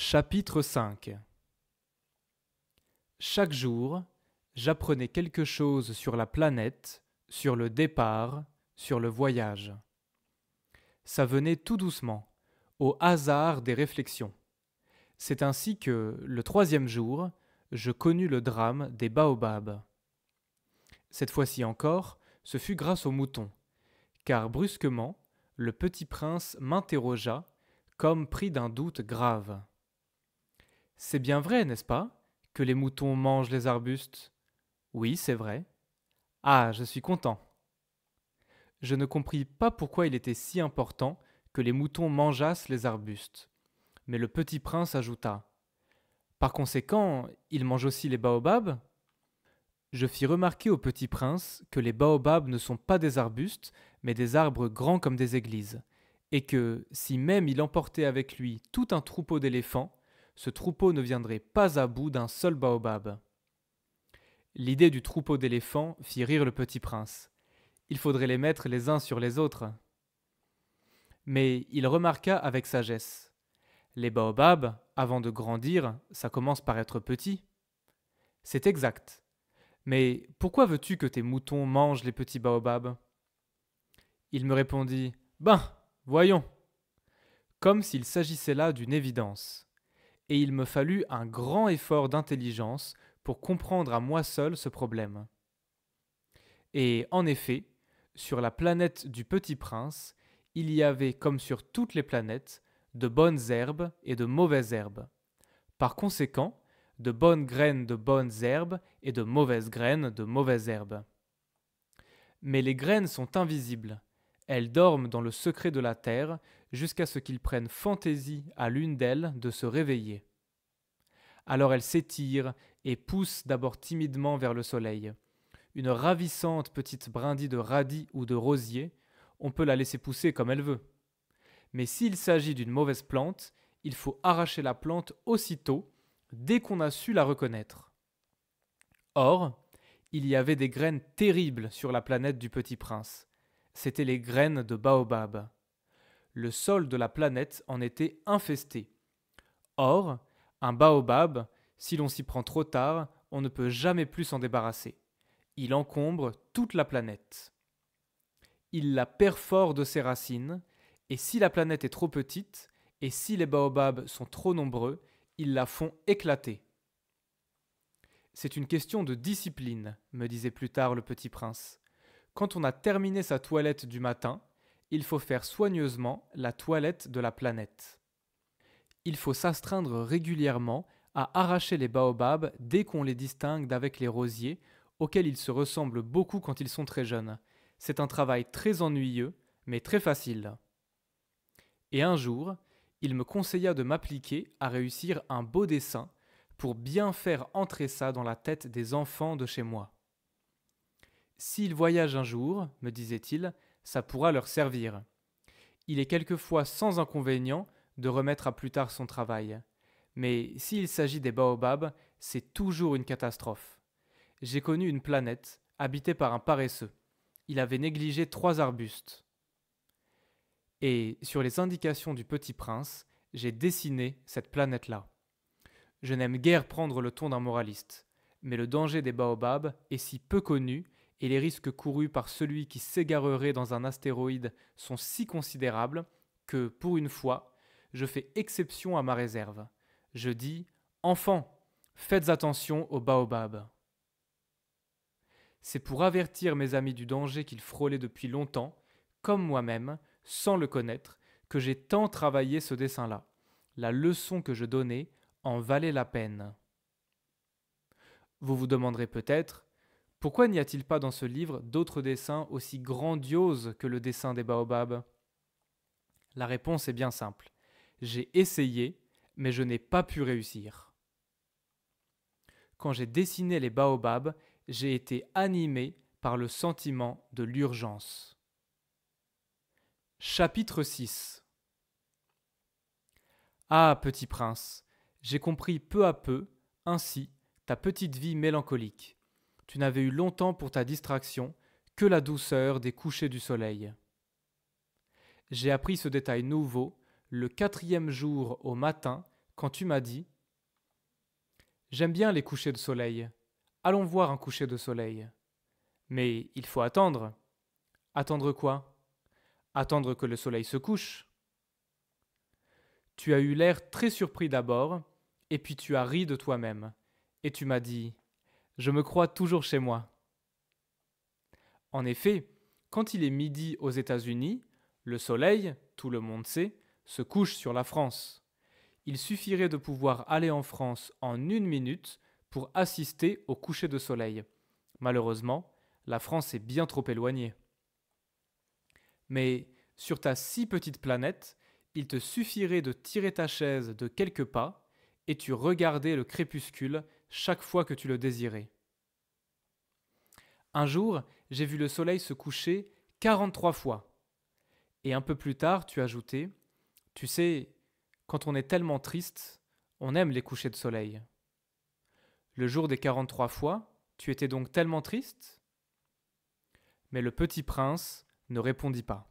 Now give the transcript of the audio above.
Chapitre 5. Chaque jour, j'apprenais quelque chose sur la planète, sur le départ, sur le voyage. Ça venait tout doucement, au hasard des réflexions. C'est ainsi que, le troisième jour, je connus le drame des baobabs. Cette fois-ci encore, ce fut grâce aux moutons, car brusquement, le petit prince m'interrogea, comme pris d'un doute grave. C'est bien vrai, n'est-ce pas, que les moutons mangent les arbustes? Oui, c'est vrai. Ah, je suis content. Je ne compris pas pourquoi il était si important que les moutons mangeassent les arbustes. Mais le petit prince ajouta: Par conséquent, ils mangent aussi les baobabs? Je fis remarquer au petit prince que les baobabs ne sont pas des arbustes, mais des arbres grands comme des églises, et que, si même il emportait avec lui tout un troupeau d'éléphants, ce troupeau ne viendrait pas à bout d'un seul baobab. L'idée du troupeau d'éléphants fit rire le petit prince. Il faudrait les mettre les uns sur les autres. Mais il remarqua avec sagesse: les baobabs, avant de grandir, ça commence par être petit. C'est exact. Mais pourquoi veux-tu que tes moutons mangent les petits baobabs? Il me répondit: Ben, voyons. Comme s'il s'agissait là d'une évidence. Et il me fallut un grand effort d'intelligence pour comprendre à moi seul ce problème. Et en effet, sur la planète du Petit Prince, il y avait, comme sur toutes les planètes, de bonnes herbes et de mauvaises herbes. Par conséquent, de bonnes graines de bonnes herbes et de mauvaises graines de mauvaises herbes. Mais les graines sont invisibles. Elles dorment dans le secret de la terre jusqu'à ce qu'il prenne fantaisie à l'une d'elles de se réveiller. Alors elles s'étirent et poussent d'abord timidement vers le soleil. Une ravissante petite brindille de radis ou de rosier, on peut la laisser pousser comme elle veut. Mais s'il s'agit d'une mauvaise plante, il faut arracher la plante aussitôt, dès qu'on a su la reconnaître. Or, il y avait des graines terribles sur la planète du Petit Prince. C'étaient les graines de baobab. Le sol de la planète en était infesté. Or, un baobab, si l'on s'y prend trop tard, on ne peut jamais plus s'en débarrasser. Il encombre toute la planète. Il la perfore de ses racines, et si la planète est trop petite, et si les baobabs sont trop nombreux, ils la font éclater. C'est une question de discipline, me disait plus tard le petit prince. Quand on a terminé sa toilette du matin, il faut faire soigneusement la toilette de la planète. Il faut s'astreindre régulièrement à arracher les baobabs dès qu'on les distingue d'avec les rosiers, auxquels ils se ressemblent beaucoup quand ils sont très jeunes. C'est un travail très ennuyeux, mais très facile. Et un jour, il me conseilla de m'appliquer à réussir un beau dessin pour bien faire entrer ça dans la tête des enfants de chez moi. S'ils voyagent un jour, me disait-il, ça pourra leur servir. Il est quelquefois sans inconvénient de remettre à plus tard son travail. Mais s'il s'agit des baobabs, c'est toujours une catastrophe. J'ai connu une planète habitée par un paresseux. Il avait négligé 3 arbustes. Et sur les indications du petit prince, j'ai dessiné cette planète-là. Je n'aime guère prendre le ton d'un moraliste, mais le danger des baobabs est si peu connu et les risques courus par celui qui s'égarerait dans un astéroïde sont si considérables que, pour une fois, je fais exception à ma réserve. Je dis: Enfants, faites attention aux baobabs. C'est pour avertir mes amis du danger qu'ils frôlaient depuis longtemps, comme moi-même, sans le connaître, que j'ai tant travaillé ce dessin-là. La leçon que je donnais en valait la peine. Vous vous demanderez peut-être: pourquoi n'y a-t-il pas dans ce livre d'autres dessins aussi grandioses que le dessin des baobabs? La réponse est bien simple. J'ai essayé, mais je n'ai pas pu réussir. Quand j'ai dessiné les baobabs, j'ai été animé par le sentiment de l'urgence. Chapitre 6. Ah, petit prince, j'ai compris peu à peu, ainsi, ta petite vie mélancolique. Tu n'avais eu longtemps pour ta distraction que la douceur des couchers du soleil. J'ai appris ce détail nouveau le 4e jour au matin, quand tu m'as dit « J'aime bien les couchers de soleil. Allons voir un coucher de soleil. » Mais il faut attendre. Attendre quoi? Attendre que le soleil se couche. Tu as eu l'air très surpris d'abord, et puis tu as ri de toi-même, et tu m'as dit « Je me crois toujours chez moi. » En effet, quand il est midi aux États-Unis, le soleil, tout le monde sait, se couche sur la France. Il suffirait de pouvoir aller en France en 1 minute pour assister au coucher de soleil. Malheureusement, la France est bien trop éloignée. Mais sur ta si petite planète, il te suffirait de tirer ta chaise de quelques pas et tu regardais le crépuscule chaque fois que tu le désirais. Un jour, j'ai vu le soleil se coucher 43 fois. Et un peu plus tard, tu ajoutais « Tu sais, quand on est tellement triste, on aime les couchers de soleil. » Le jour des 43 fois, tu étais donc tellement triste? Mais le petit prince ne répondit pas.